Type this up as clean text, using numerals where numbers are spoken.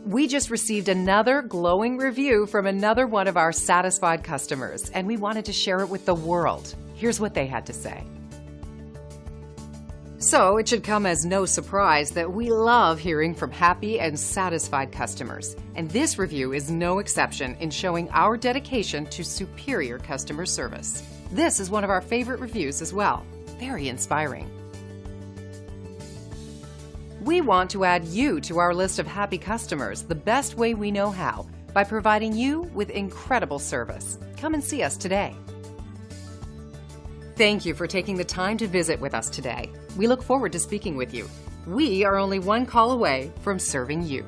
We just received another glowing review from another one of our satisfied customers, and we wanted to share it with the world. Here's what they had to say. So, it should come as no surprise that we love hearing from happy and satisfied customers, and this review is no exception in showing our dedication to superior customer service. This is one of our favorite reviews as well. Very inspiring. We want to add you to our list of happy customers the best way we know how, by providing you with incredible service. Come and see us today. Thank you for taking the time to visit with us today. We look forward to speaking with you. We are only one call away from serving you.